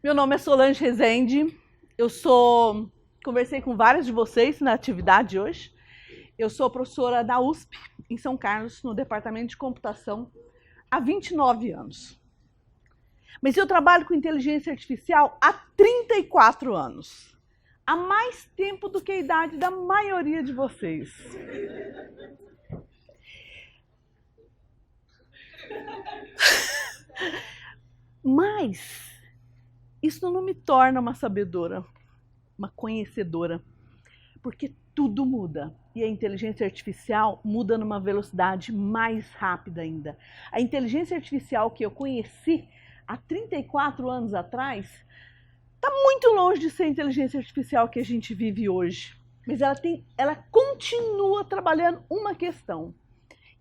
Meu nome é Solange Rezende, conversei com vários de vocês na atividade hoje. Eu sou professora da USP, em São Carlos, no departamento de computação, há 29 anos. Mas eu trabalho com inteligência artificial há 34 anos. Há mais tempo do que a idade da maioria de vocês. Mas isso não me torna uma sabedora, uma conhecedora, porque tudo muda e a inteligência artificial muda numa velocidade mais rápida ainda. A inteligência artificial que eu conheci há 34 anos atrás está muito longe de ser a inteligência artificial que a gente vive hoje, mas ela continua trabalhando uma questão,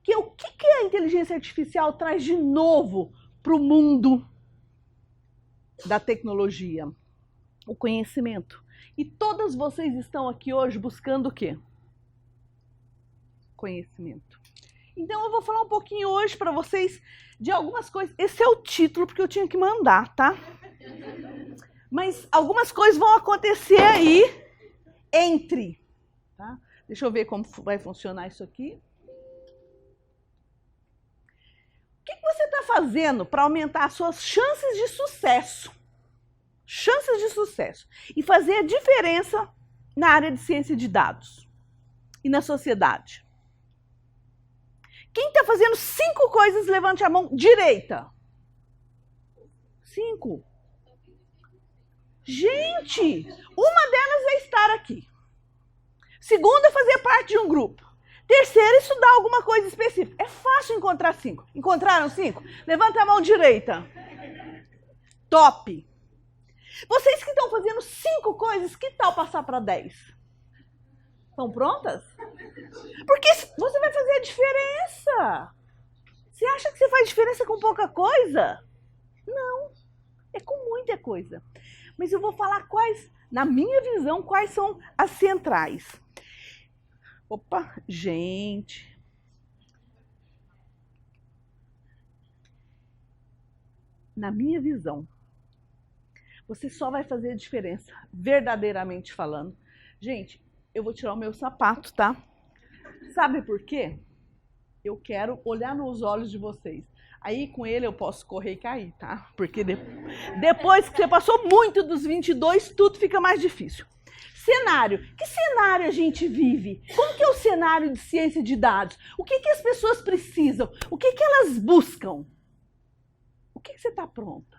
que é o que a inteligência artificial traz de novo para o mundo da tecnologia, o conhecimento. E todas vocês estão aqui hoje buscando o quê? Conhecimento. Então eu vou falar um pouquinho hoje para vocês de algumas coisas. Esse é o título porque eu tinha que mandar, tá? Mas algumas coisas vão acontecer aí tá? Deixa eu ver como vai funcionar isso aqui. O que você está fazendo para aumentar as suas chances de sucesso? Chances de sucesso. E fazer a diferença na área de ciência de dados e na sociedade. Quem está fazendo 5 coisas, levante a mão direita. 5. Gente, uma delas é estar aqui. Segunda, fazer parte de um grupo. Terceira, estudar alguma coisa específica. É fácil encontrar 5. Encontraram 5? Levanta a mão direita. Top. Vocês que estão fazendo 5 coisas, que tal passar para 10? Estão prontas? Porque você vai fazer a diferença. Você acha que você faz diferença com pouca coisa? Não. É com muita coisa. Mas eu vou falar na minha visão, quais são as centrais. Opa, gente. Na minha visão, você só vai fazer a diferença, verdadeiramente falando. Gente, eu vou tirar o meu sapato, tá? Sabe por quê? Eu quero olhar nos olhos de vocês. Aí com ele eu posso correr e cair, tá? Porque depois que você passou muito dos 22, tudo fica mais difícil. Cenário. Que cenário a gente vive? Como que é o cenário de ciência de dados? O que as pessoas precisam? O que elas buscam? O que você está pronta?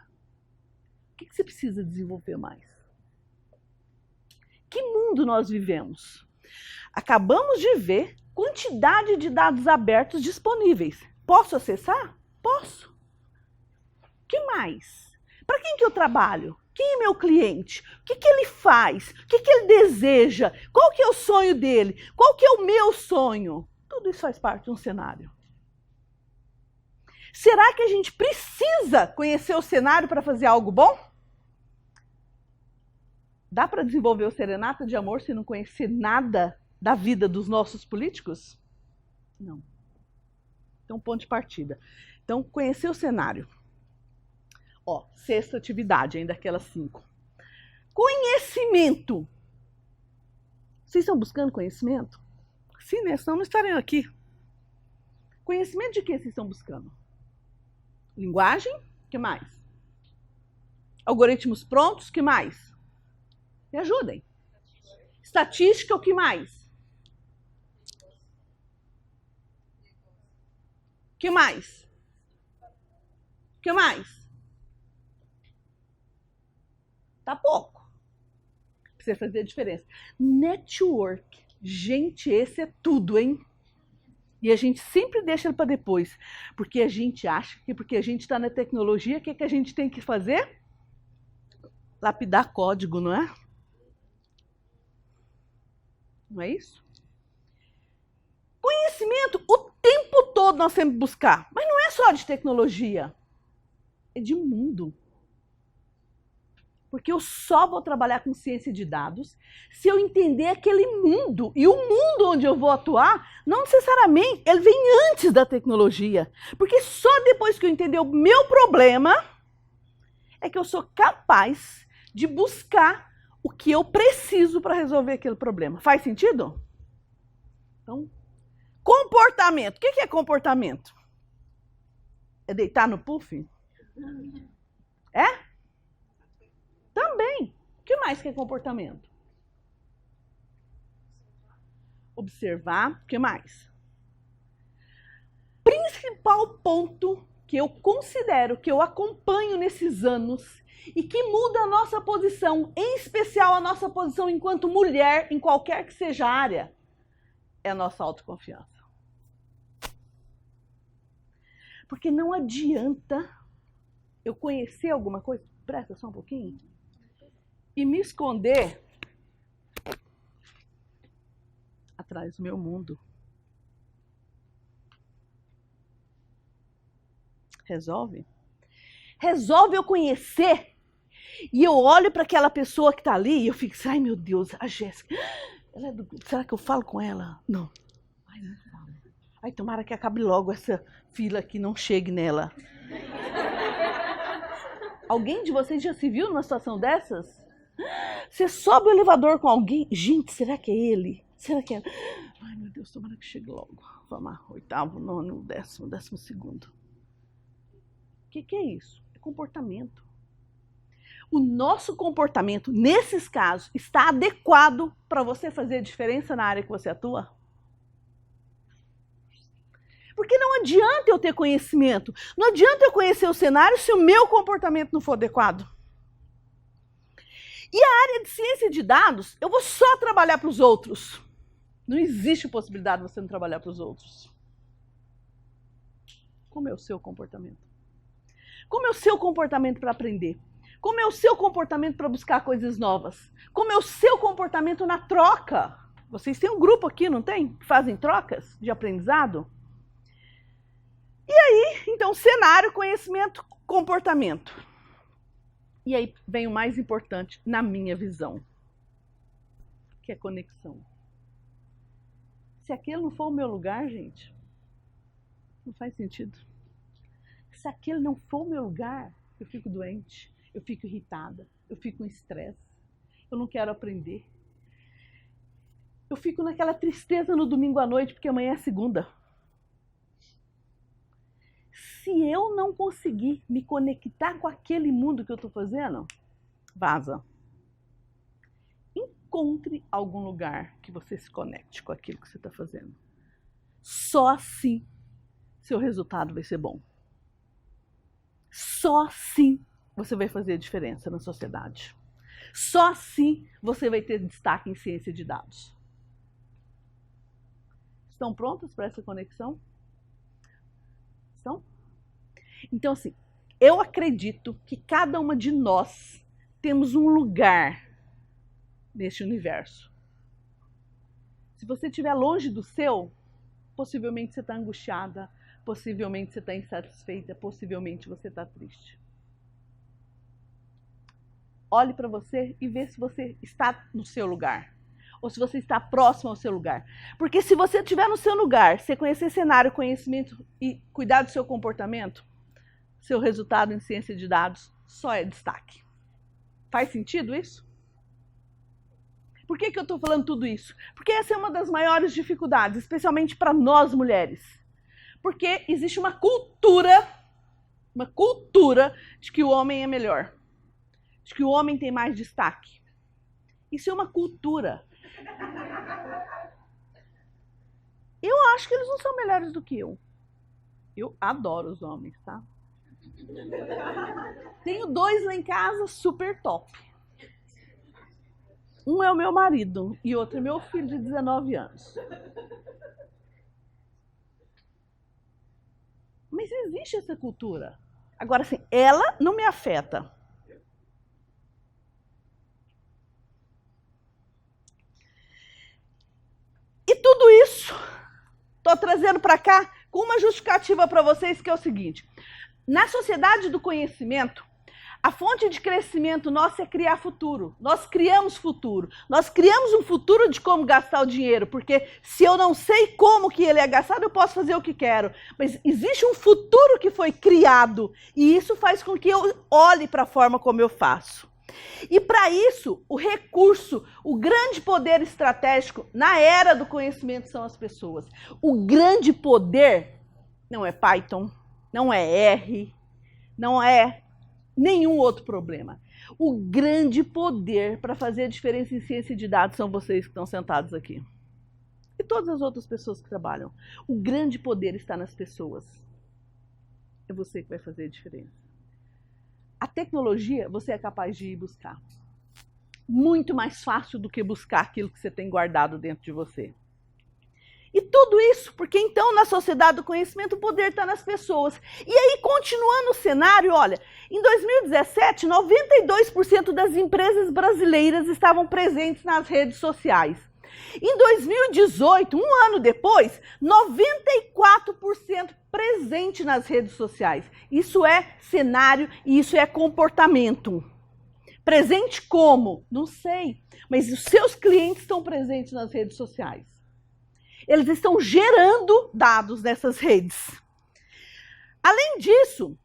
O que você precisa desenvolver mais? Que mundo nós vivemos? Acabamos de ver quantidade de dados abertos disponíveis. Posso acessar? Posso. O que mais? Para quem que eu trabalho? Quem é meu cliente? O que ele faz? O que ele deseja? Qual que é o sonho dele? Qual que é o meu sonho? Tudo isso faz parte de um cenário. Será que a gente precisa conhecer o cenário para fazer algo bom? Dá para desenvolver o Serenata de Amor se não conhecer nada da vida dos nossos políticos? Não. Então, ponto de partida. Então, conhecer o cenário. Ó, 6ª atividade, ainda aquelas 5. Conhecimento. Vocês estão buscando conhecimento? Sim, né? Senão não estariam aqui. Conhecimento de que vocês estão buscando? Linguagem? O que mais? Algoritmos prontos? O que mais? Me ajudem. Estatística? O que mais? O que mais? O que mais? Tá pouco. Precisa fazer a diferença. Network. Gente, esse é tudo, hein? E a gente sempre deixa ele para depois. Porque a gente acha que porque a gente está na tecnologia, o que a gente tem que fazer? Lapidar código, não é? Não é isso? Conhecimento, o tempo todo nós temos que buscar. Mas não é só de tecnologia. É de mundo. Porque eu só vou trabalhar com ciência de dados se eu entender aquele mundo. E o mundo onde eu vou atuar, não necessariamente, ele vem antes da tecnologia. Porque só depois que eu entender o meu problema, é que eu sou capaz de buscar o que eu preciso para resolver aquele problema. Faz sentido? Então, comportamento. O que é comportamento? É deitar no puff? É? Também. O que mais que é comportamento? Observar. O que mais? Principal ponto que eu considero, que eu acompanho nesses anos e que muda a nossa posição, em especial a nossa posição enquanto mulher, em qualquer que seja a área, é a nossa autoconfiança. Porque não adianta eu conhecer alguma coisa, presta só um pouquinho, e me esconder atrás do meu mundo. Resolve? Resolve eu conhecer e eu olho para aquela pessoa que está ali e eu fico, ai meu Deus, a Jéssica, ela é do grupo, será que eu falo com ela? Não. Ai, não falo. Ai, tomara que acabe logo essa fila que não chegue nela. Alguém de vocês já se viu numa situação dessas? Você sobe o elevador com alguém, gente, será que é ele? Será que é? Ai meu Deus, tomara que chegue logo. Vamos lá, 8º, 9º, 10º, 12º. O que é isso? É comportamento. O nosso comportamento, nesses casos, está adequado para você fazer a diferença na área que você atua? Porque não adianta eu ter conhecimento, não adianta eu conhecer o cenário se o meu comportamento não for adequado. E a área de ciência de dados, eu vou só trabalhar para os outros. Não existe possibilidade de você não trabalhar para os outros. Como é o seu comportamento? Como é o seu comportamento para aprender? Como é o seu comportamento para buscar coisas novas? Como é o seu comportamento na troca? Vocês têm um grupo aqui, não tem? Que fazem trocas de aprendizado? E aí, então, cenário, conhecimento, comportamento. E aí vem o mais importante, na minha visão, que é conexão. Se aquele não for o meu lugar, gente, não faz sentido. Se aquele não for o meu lugar, eu fico doente, eu fico irritada, eu fico com estresse, eu não quero aprender. Eu fico naquela tristeza no domingo à noite, porque amanhã é segunda. Se eu não conseguir me conectar com aquele mundo que eu estou fazendo, vaza. Encontre algum lugar que você se conecte com aquilo que você está fazendo. Só assim seu resultado vai ser bom. Só assim você vai fazer a diferença na sociedade. Só assim você vai ter destaque em ciência de dados. Estão prontos para essa conexão? Estão? Então, assim, eu acredito que cada uma de nós temos um lugar neste universo. Se você estiver longe do seu, possivelmente você está angustiada, possivelmente você está insatisfeita, possivelmente você está triste. Olhe para você e vê se você está no seu lugar. Ou se você está próximo ao seu lugar. Porque se você estiver no seu lugar, você conhecer cenário, conhecimento e cuidar do seu comportamento, seu resultado em ciência de dados só é destaque. Faz sentido isso? Por que eu estou falando tudo isso? Porque essa é uma das maiores dificuldades, especialmente para nós mulheres. Porque existe uma cultura de que o homem é melhor. De que o homem tem mais destaque. Isso é uma cultura. Eu acho que eles não são melhores do que eu. Eu adoro os homens, tá? Tenho 2 lá em casa super top. Um é o meu marido e outro é meu filho de 19 anos. Mas existe essa cultura. Agora, assim, ela não me afeta. E tudo isso, estou trazendo para cá com uma justificativa para vocês, que é o seguinte. Na sociedade do conhecimento, A fonte de crescimento nossa é criar futuro. Nós criamos futuro. Nós criamos um futuro de como gastar o dinheiro, porque se eu não sei como que ele é gastado, eu posso fazer o que quero. Mas existe um futuro que foi criado e isso faz com que eu olhe para a forma como eu faço. E para isso, o recurso, o grande poder estratégico na era do conhecimento são as pessoas. O grande poder não é Python, não é R, não é nenhum outro problema. O grande poder para fazer a diferença em ciência de dados são vocês que estão sentados aqui. E todas as outras pessoas que trabalham. O grande poder está nas pessoas. É você que vai fazer a diferença. A tecnologia você é capaz de ir buscar. Muito mais fácil do que buscar aquilo que você tem guardado dentro de você. E tudo isso porque então na sociedade do conhecimento o poder está nas pessoas. E aí continuando o cenário, olha, em 2017 92% das empresas brasileiras estavam presentes nas redes sociais. Em 2018, um ano depois, 94% presente nas redes sociais. Isso é cenário e isso é comportamento. Presente como? Não sei, mas os seus clientes estão presentes nas redes sociais. Eles estão gerando dados nessas redes. Além disso,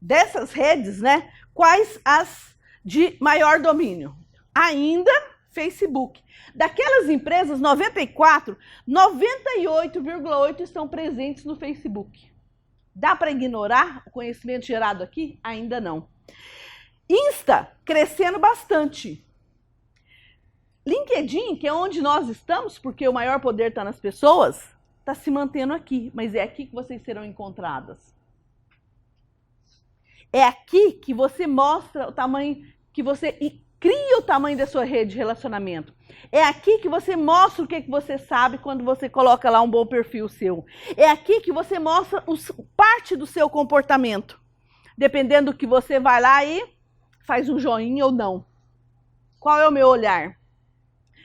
dessas redes, né, quais as de maior domínio? Ainda Facebook. Daquelas empresas, 94, 98,8 estão presentes no Facebook. Dá para ignorar o conhecimento gerado aqui? Ainda não. Insta, crescendo bastante. LinkedIn, que é onde nós estamos, porque o maior poder está nas pessoas, está se mantendo aqui, mas é aqui que vocês serão encontradas. É aqui que você mostra o tamanho, que você cria o tamanho da sua rede de relacionamento. É aqui que você mostra o que você sabe quando você coloca lá um bom perfil seu. É aqui que você mostra parte do seu comportamento. Dependendo do que você vai lá e faz um joinha ou não. Qual é o meu olhar?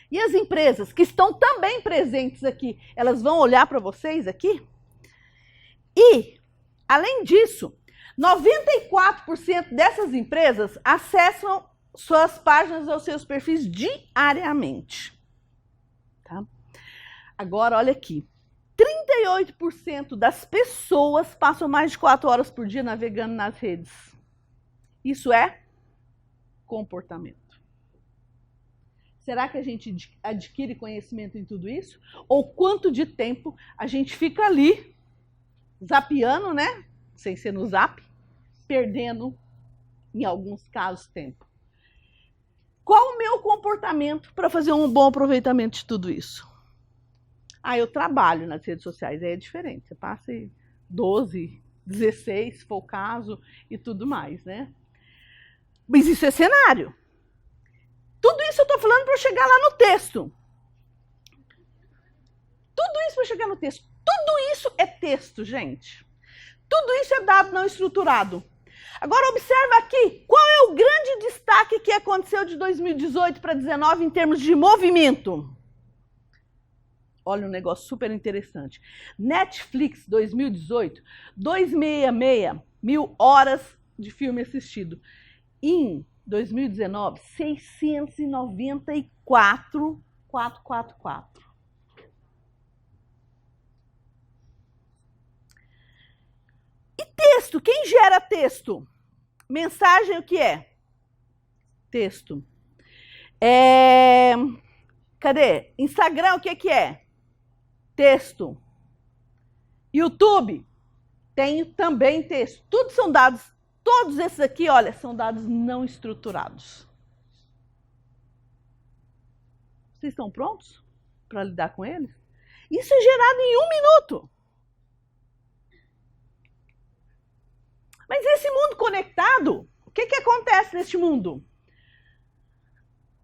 E as empresas que estão também presentes aqui, elas vão olhar para vocês aqui? E, além disso, 94% dessas empresas acessam suas páginas ou seus perfis diariamente. Tá? Agora, olha aqui. 38% das pessoas passam mais de 4 horas por dia navegando nas redes. Isso é comportamento. Será que a gente adquire conhecimento em tudo isso? Ou quanto de tempo a gente fica ali, zapeando, né? Sem ser no zap, perdendo, em alguns casos, tempo. Qual o meu comportamento para fazer um bom aproveitamento de tudo isso? Eu trabalho nas redes sociais, aí é diferente. Você passa 12, 16, se for o caso, e tudo mais, né? Mas isso é cenário. Tudo isso eu estou falando para eu chegar lá no texto. Tudo isso para chegar no texto. Tudo isso é texto, gente. Tudo isso é dado não estruturado. Agora observa aqui, qual é o grande destaque que aconteceu de 2018 para 2019 em termos de movimento? Olha um negócio super interessante. Netflix 2018, 266 mil horas de filme assistido. Em 2019, 694,444. E texto, quem gera texto? Mensagem o que é? Texto. Cadê? Instagram o que é? Texto. YouTube tem também texto. Tudo são dados, todos esses aqui, olha, são dados não estruturados. Vocês estão prontos para lidar com eles? Isso é gerado em 1 minuto. Mas esse mundo conectado, o que acontece neste mundo?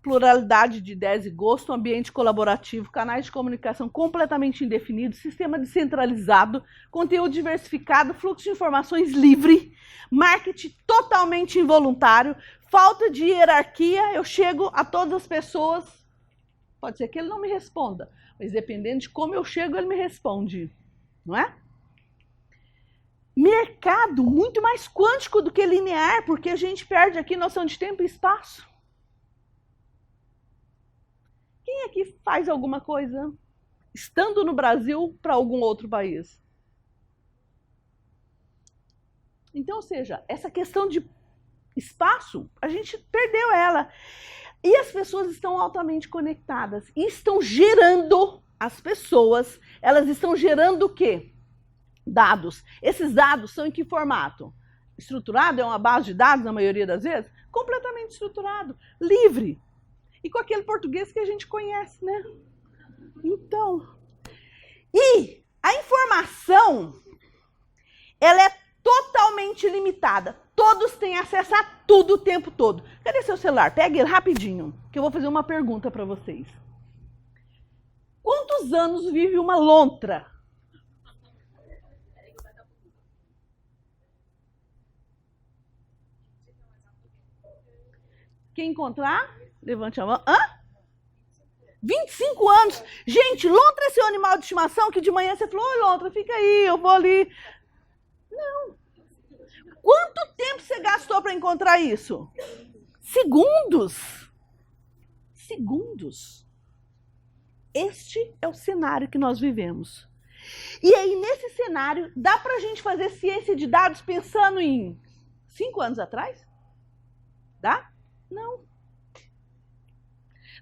Pluralidade de ideias e gosto, ambiente colaborativo, canais de comunicação completamente indefinidos, sistema descentralizado, conteúdo diversificado, fluxo de informações livre, marketing totalmente involuntário, falta de hierarquia, eu chego a todas as pessoas, pode ser que ele não me responda, mas dependendo de como eu chego, ele me responde, não é? mercado muito mais quântico do que linear, porque a gente perde aqui noção de tempo e espaço. Quem aqui faz alguma coisa estando no Brasil para algum outro país? Então, ou seja, essa questão de espaço, a gente perdeu ela. E as pessoas estão altamente conectadas e estão gerando, as pessoas, elas estão gerando o quê? Dados. Esses dados são em que formato? Estruturado, é uma base de dados na maioria das vezes? Completamente estruturado, livre. E com aquele português que a gente conhece, né? Então, e a informação, ela é totalmente limitada. Todos têm acesso a tudo o tempo todo. Cadê seu celular? Pega ele rapidinho, que eu vou fazer uma pergunta para vocês. Quantos anos vive uma lontra? Quem encontrar, levante a mão. 25 anos. Gente, lontra é seu animal de estimação que de manhã você falou, oi, lontra, fica aí, eu vou ali. Não. Quanto tempo você gastou para encontrar isso? Segundos. Segundos. Este é o cenário que nós vivemos. E aí, nesse cenário, dá para a gente fazer ciência de dados pensando em 5 anos atrás? Dá? Não.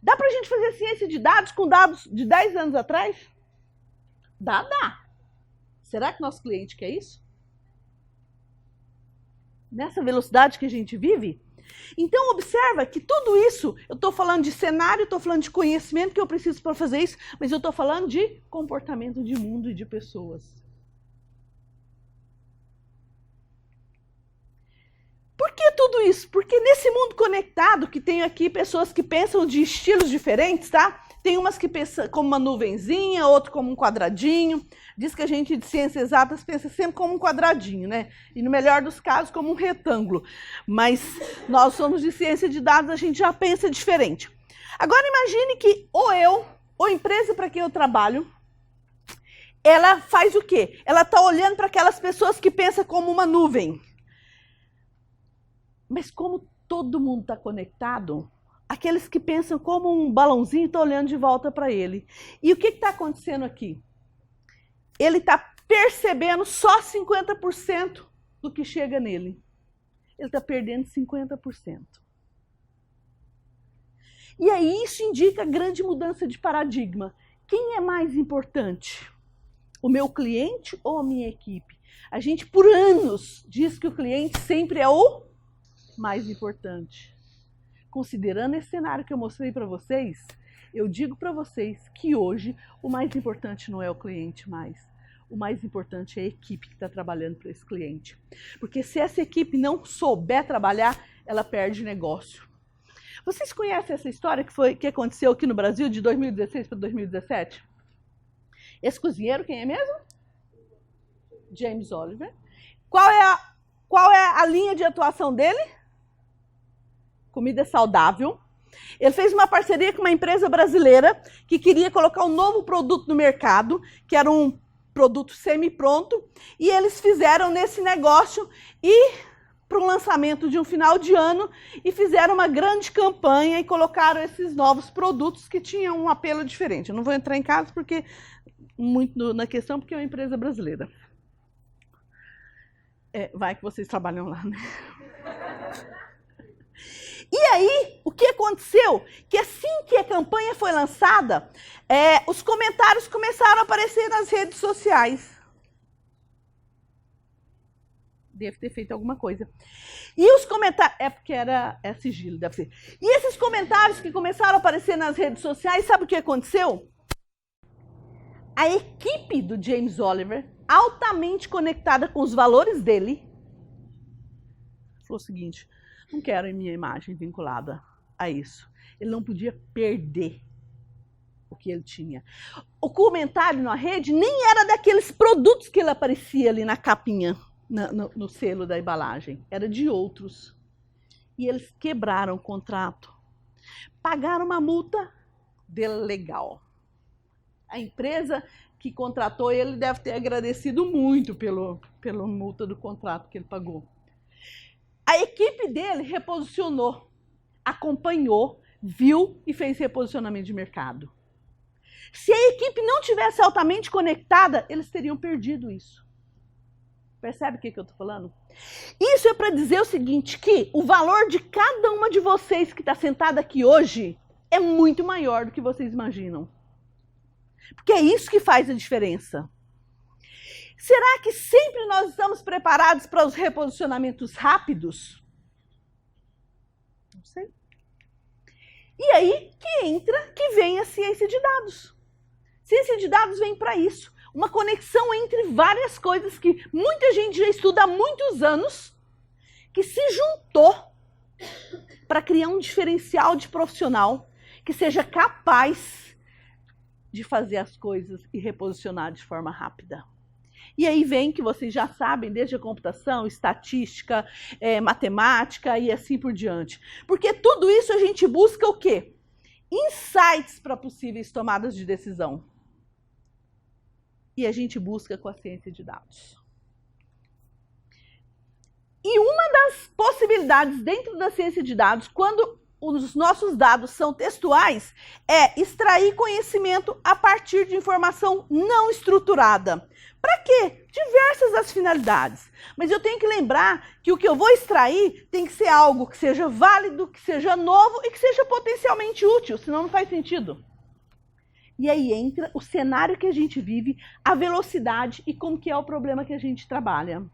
Dá para a gente fazer ciência de dados com dados de 10 anos atrás? Dá. Será que nosso cliente quer isso? Nessa velocidade que a gente vive? Então, observa que tudo isso, eu estou falando de cenário, estou falando de conhecimento que eu preciso para fazer isso, mas eu estou falando de comportamento de mundo e de pessoas. Por que tudo isso? Porque nesse mundo conectado, que tem aqui pessoas que pensam de estilos diferentes, tá? Tem umas que pensam como uma nuvenzinha, outro como um quadradinho. Diz que a gente de ciências exatas pensa sempre como um quadradinho, né? E no melhor dos casos, como um retângulo. Mas nós somos de ciência de dados, a gente já pensa diferente. Agora imagine que ou eu, ou a empresa para quem eu trabalho, ela faz o quê? Ela está olhando para aquelas pessoas que pensam como uma nuvem. Mas como todo mundo está conectado, aqueles que pensam como um balãozinho estão olhando de volta para ele. E o que está acontecendo aqui? Ele está percebendo só 50% do que chega nele. Ele está perdendo 50%. E aí isso indica grande mudança de paradigma. Quem é mais importante? O meu cliente ou a minha equipe? A gente, por anos, diz que o cliente sempre é o mais importante. Considerando esse cenário que eu mostrei para vocês, eu digo para vocês que hoje o mais importante não é o cliente mais. O mais importante é a equipe que está trabalhando para esse cliente. Porque se essa equipe não souber trabalhar, ela perde negócio. Vocês conhecem essa história que aconteceu aqui no Brasil de 2016 para 2017? Esse cozinheiro, quem é mesmo? James Oliver. Qual é a linha de atuação dele? Comida saudável. Ele fez uma parceria com uma empresa brasileira que queria colocar um novo produto no mercado, que era um produto semi-pronto, e eles fizeram nesse negócio e para o lançamento de um final de ano e fizeram uma grande campanha e colocaram esses novos produtos que tinham um apelo diferente. Eu não vou entrar em casos porque muito na questão, porque é uma empresa brasileira. Vai que vocês trabalham lá, né? E aí, o que aconteceu? Que assim que a campanha foi lançada, os comentários começaram a aparecer nas redes sociais. Deve ter feito alguma coisa. E os comentários... porque é sigilo, deve ser. E esses comentários que começaram a aparecer nas redes sociais, sabe o que aconteceu? A equipe do James Oliver, altamente conectada com os valores dele, falou o seguinte: não quero a minha imagem vinculada a isso. Ele não podia perder o que ele tinha. O comentário na rede nem era daqueles produtos que ele aparecia ali na capinha, no selo da embalagem. Era de outros. E eles quebraram o contrato. Pagaram uma multa legal. A empresa que contratou ele deve ter agradecido muito pela multa do contrato que ele pagou. A equipe dele reposicionou, acompanhou, viu e fez reposicionamento de mercado. Se a equipe não tivesse altamente conectada, eles teriam perdido isso. Percebe o que eu estou falando? Isso é para dizer o seguinte, que o valor de cada uma de vocês que está sentada aqui hoje é muito maior do que vocês imaginam. Porque é isso que faz a diferença. Será que sempre nós estamos preparados para os reposicionamentos rápidos? Não sei. E aí que vem a ciência de dados. Ciência de dados vem para isso. Uma conexão entre várias coisas que muita gente já estuda há muitos anos, que se juntou para criar um diferencial de profissional que seja capaz de fazer as coisas e reposicionar de forma rápida. E aí vem que vocês já sabem, desde a computação, estatística, matemática e assim por diante. Porque tudo isso a gente busca o quê? Insights para possíveis tomadas de decisão. E a gente busca com a ciência de dados. E uma das possibilidades dentro da ciência de dados, quando os nossos dados são textuais, é extrair conhecimento a partir de informação não estruturada. Para quê? Diversas as finalidades. Mas eu tenho que lembrar que o que eu vou extrair tem que ser algo que seja válido, que seja novo e que seja potencialmente útil, senão não faz sentido. E aí entra o cenário que a gente vive, a velocidade e como que é o problema que a gente trabalha.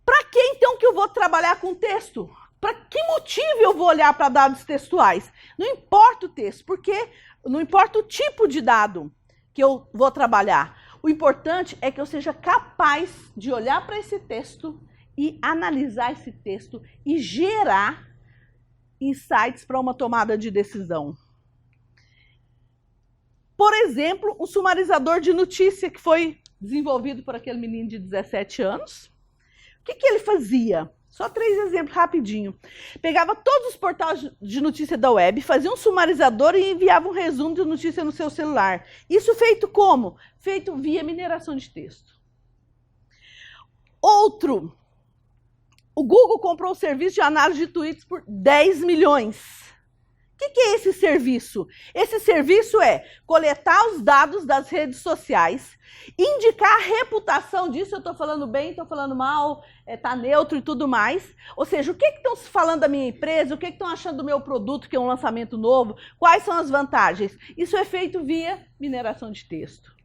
Para que então que eu vou trabalhar com texto? Para que motivo eu vou olhar para dados textuais? Não importa o texto, porque não importa o tipo de dado que eu vou trabalhar. O importante é que eu seja capaz de olhar para esse texto e analisar esse texto e gerar insights para uma tomada de decisão. Por exemplo, o sumarizador de notícia que foi desenvolvido por aquele menino de 17 anos. O que ele fazia? Só 3 exemplos rapidinho. Pegava todos os portais de notícia da web, fazia um sumarizador e enviava um resumo de notícia no seu celular. Isso feito como? Feito via mineração de texto. Outro. O Google comprou o serviço de análise de tweets por 10 milhões. O que é esse serviço? Esse serviço é coletar os dados das redes sociais, indicar a reputação disso, eu estou falando bem, estou falando mal, está neutro e tudo mais. Ou seja, o que estão falando da minha empresa, o que estão achando do meu produto, que é um lançamento novo, quais são as vantagens. Isso é feito via mineração de texto.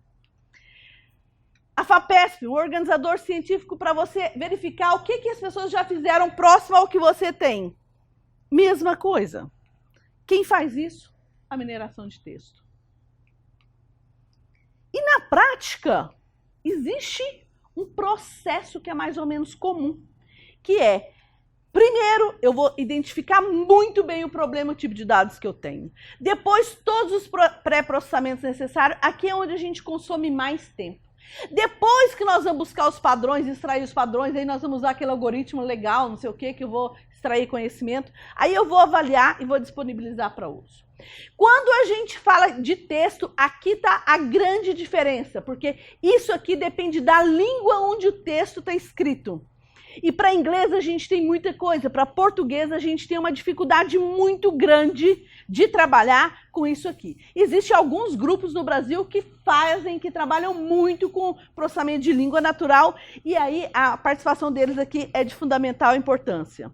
A FAPESP, o organizador científico para você verificar o que as pessoas já fizeram próximo ao que você tem. Mesma coisa. Quem faz isso? A mineração de texto. E na prática, existe um processo que é mais ou menos comum, que é, primeiro, eu vou identificar muito bem o problema, o tipo de dados que eu tenho. Depois, todos os pré-processamentos necessários, aqui é onde a gente consome mais tempo. Depois que nós vamos buscar os padrões, extrair os padrões, aí nós vamos usar aquele algoritmo legal, não sei o que eu vou extrair conhecimento, aí eu vou avaliar e vou disponibilizar para uso. Quando a gente fala de texto, aqui está a grande diferença, porque isso aqui depende da língua onde o texto está escrito. E para inglês a gente tem muita coisa, para português a gente tem uma dificuldade muito grande de trabalhar com isso aqui. Existem alguns grupos no Brasil que trabalham muito com processamento de língua natural, e aí a participação deles aqui é de fundamental importância.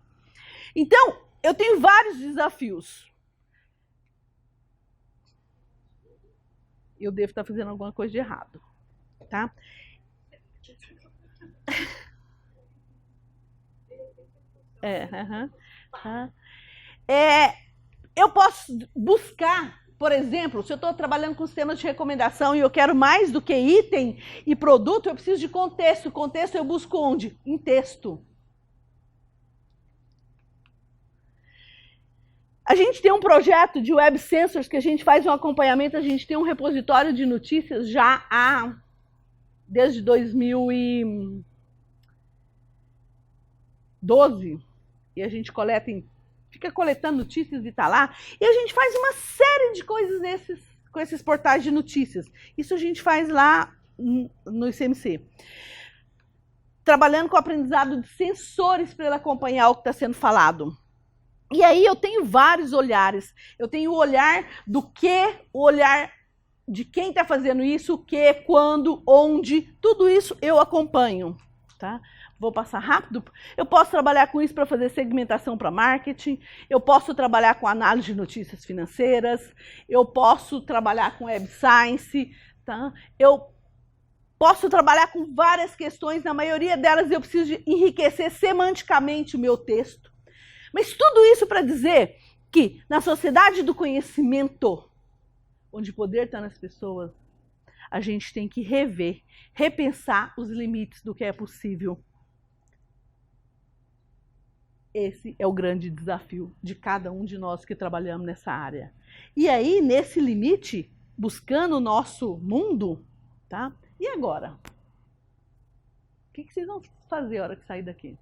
Então, eu tenho vários desafios. Eu devo estar fazendo alguma coisa de errado, tá? Eu posso buscar, por exemplo, se eu estou trabalhando com sistemas de recomendação e eu quero mais do que item e produto, eu preciso de contexto. Contexto eu busco onde? Em texto. A gente tem um projeto de Web Sensors que a gente faz um acompanhamento, a gente tem um repositório de notícias já desde 2012, e a gente fica coletando notícias e está lá, e a gente faz uma série de coisas com esses portais de notícias. Isso a gente faz lá no ICMC. Trabalhando com o aprendizado de sensores para ele acompanhar o que está sendo falado. E aí eu tenho vários olhares. Eu tenho o olhar do que, o olhar de quem está fazendo isso, o que, quando, onde, tudo isso eu acompanho. Tá? Vou passar rápido. Eu posso trabalhar com isso para fazer segmentação para marketing, eu posso trabalhar com análise de notícias financeiras, eu posso trabalhar com web science, tá? Eu posso trabalhar com várias questões, na maioria delas eu preciso de enriquecer semanticamente o meu texto. Mas tudo isso para dizer que na sociedade do conhecimento, onde o poder está nas pessoas, a gente tem que rever, repensar os limites do que é possível. Esse é o grande desafio de cada um de nós que trabalhamos nessa área. E aí, nesse limite, buscando o nosso mundo, tá? E agora? O que vocês vão fazer a hora que sair daqui?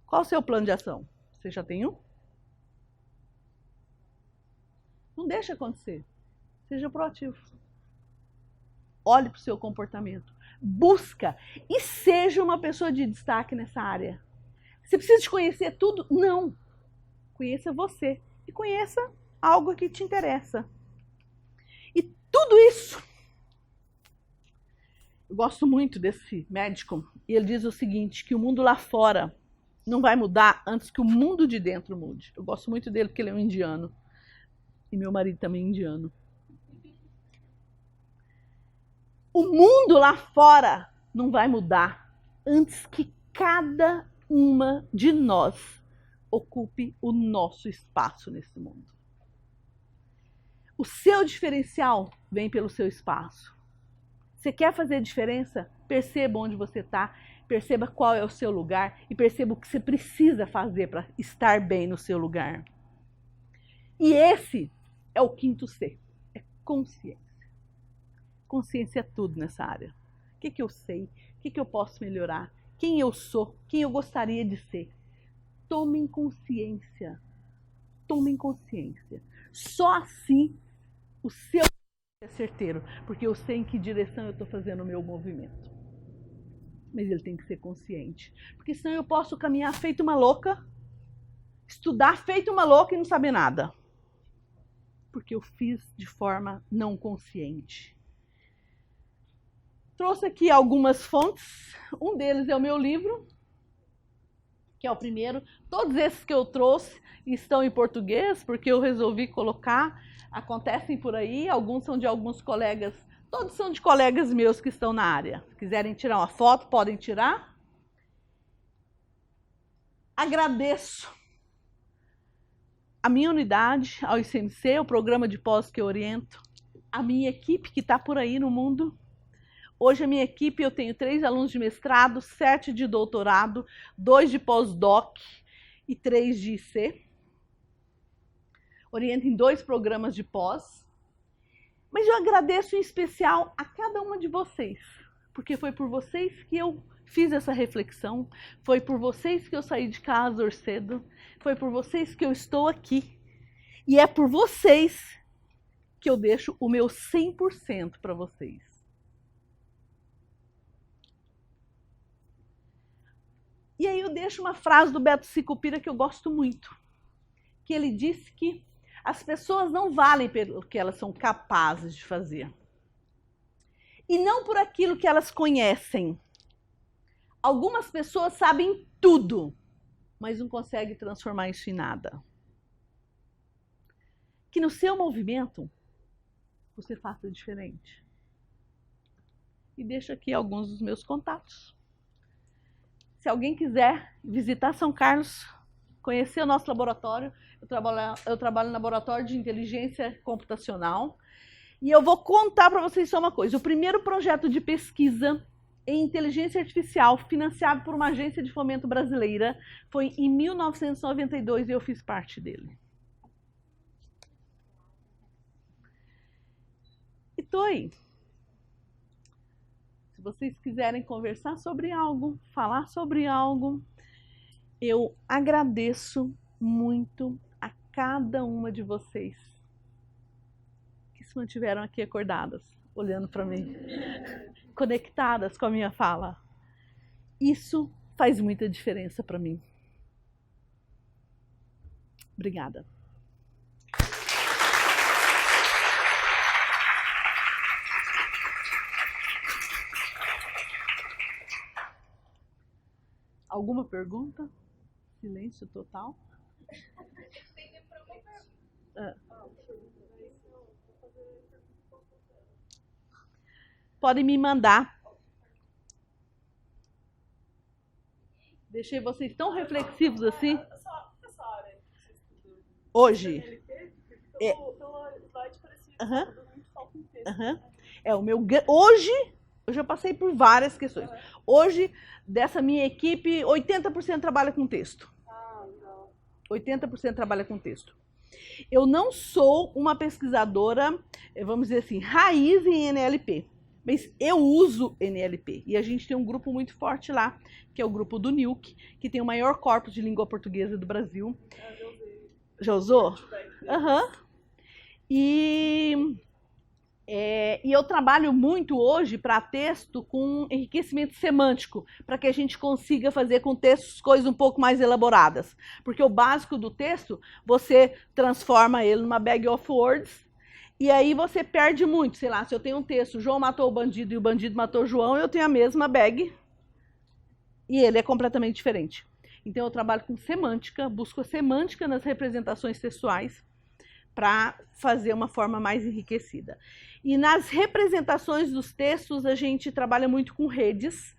Qual o seu plano de ação? Você já tem um? Não deixe acontecer. Seja proativo. Olhe para o seu comportamento. Busca e seja uma pessoa de destaque nessa área. Você precisa de conhecer tudo? Não. Conheça você e conheça algo que te interessa. E tudo isso, eu gosto muito desse médico, e ele diz o seguinte, que o mundo lá fora não vai mudar antes que o mundo de dentro mude. Eu gosto muito dele porque ele é um indiano. E meu marido também é indiano. O mundo lá fora não vai mudar antes que cada uma de nós ocupe o nosso espaço nesse mundo. O seu diferencial vem pelo seu espaço. Você quer fazer diferença? Perceba onde você está, perceba qual é o seu lugar e perceba o que você precisa fazer para estar bem no seu lugar. E esse é o quinto C, é consciência. Consciência é tudo nessa área. O que eu sei? O que eu posso melhorar? Quem eu sou? Quem eu gostaria de ser? Tomem consciência. Tomem consciência. Só assim o seu é certeiro, porque eu sei em que direção eu estou fazendo o meu movimento. Mas ele tem que ser consciente, porque senão eu posso caminhar feito uma louca, estudar feito uma louca e não saber nada. Porque eu fiz de forma não consciente. Trouxe aqui algumas fontes, um deles é o meu livro, que é o primeiro. Todos esses que eu trouxe estão em português, porque eu resolvi colocar, acontecem por aí, alguns são de alguns colegas, todos são de colegas meus que estão na área. Se quiserem tirar uma foto, podem tirar. Agradeço a minha unidade, ao ICMC, o programa de pós que eu oriento, a minha equipe que está por aí no mundo. Hoje a minha equipe, eu tenho 3 alunos de mestrado, 7 de doutorado, 2 de pós-doc e 3 de IC. Oriento em 2 programas de pós. Mas eu agradeço em especial a cada uma de vocês, porque foi por vocês que eu fiz essa reflexão, foi por vocês que eu saí de casa hoje cedo, foi por vocês que eu estou aqui. E é por vocês que eu deixo o meu 100% para vocês. E aí eu deixo uma frase do Beto Sicupira que eu gosto muito, que ele disse que as pessoas não valem pelo que elas são capazes de fazer. E não por aquilo que elas conhecem. Algumas pessoas sabem tudo, mas não conseguem transformar isso em nada. Que no seu movimento, você faça diferente. E deixo aqui alguns dos meus contatos. Se alguém quiser visitar São Carlos, conhecer o nosso laboratório, eu trabalho no laboratório de inteligência computacional. E eu vou contar para vocês só uma coisa. O primeiro projeto de pesquisa em inteligência artificial, financiado por uma agência de fomento brasileira, foi em 1992 e eu fiz parte dele. E tô aí. Se vocês quiserem conversar sobre algo, falar sobre algo, eu agradeço muito a cada uma de vocês se mantiveram aqui acordadas, olhando para mim, conectadas com a minha fala. Isso faz muita diferença para mim. Obrigada. Alguma pergunta? Silêncio total. Podem me mandar. Deixei vocês tão reflexivos assim. Hoje. Hoje eu já passei por várias questões. Hoje, dessa minha equipe, 80% trabalha com texto. 80% trabalha com texto. Eu não sou uma pesquisadora, vamos dizer assim, raiz em NLP, mas eu uso NLP. E a gente tem um grupo muito forte lá, que é o grupo do NILC, que tem o maior corpus de língua portuguesa do Brasil. Já usou? Aham. E eu trabalho muito hoje para texto com enriquecimento semântico, para que a gente consiga fazer com textos coisas um pouco mais elaboradas. Porque o básico do texto, você transforma ele numa bag of words, e aí você perde muito. Sei lá, se eu tenho um texto, João matou o bandido e o bandido matou João, eu tenho a mesma bag, e ele é completamente diferente. Então eu trabalho com semântica, busco a semântica nas representações textuais, para fazer uma forma mais enriquecida. E nas representações dos textos, a gente trabalha muito com redes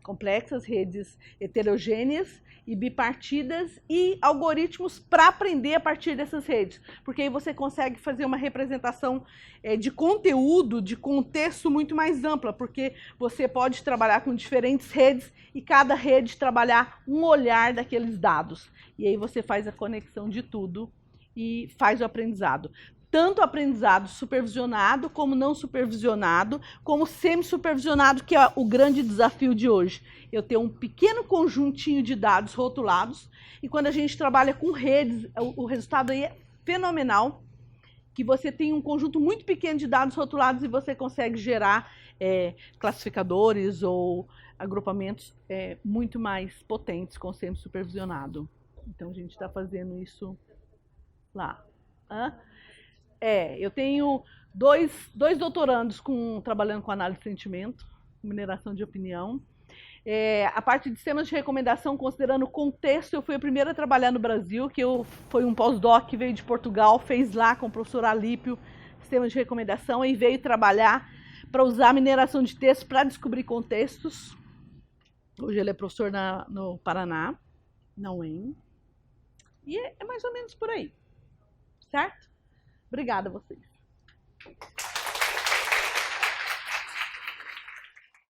complexas, redes heterogêneas e bipartidas e algoritmos para aprender a partir dessas redes. Porque aí você consegue fazer uma representação de conteúdo, de contexto muito mais ampla, porque você pode trabalhar com diferentes redes e cada rede trabalhar um olhar daqueles dados. E aí você faz a conexão de tudo e faz o aprendizado. Tanto aprendizado supervisionado, como não supervisionado, como semi-supervisionado, que é o grande desafio de hoje. Eu tenho um pequeno conjuntinho de dados rotulados, e quando a gente trabalha com redes, o resultado aí é fenomenal, que você tem um conjunto muito pequeno de dados rotulados e você consegue gerar classificadores ou agrupamentos muito mais potentes com semi-supervisionado. Então, a gente está fazendo isso lá. Eu tenho dois doutorandos trabalhando com análise de sentimento, mineração de opinião. A parte de sistemas de recomendação, considerando o contexto, eu fui a primeira a trabalhar no Brasil, foi um pós-doc que veio de Portugal, fez lá com o professor Alípio, sistemas de recomendação, e veio trabalhar para usar mineração de texto para descobrir contextos. Hoje ele é professor no Paraná, na UEM. E é mais ou menos por aí. Certo? Obrigada a vocês.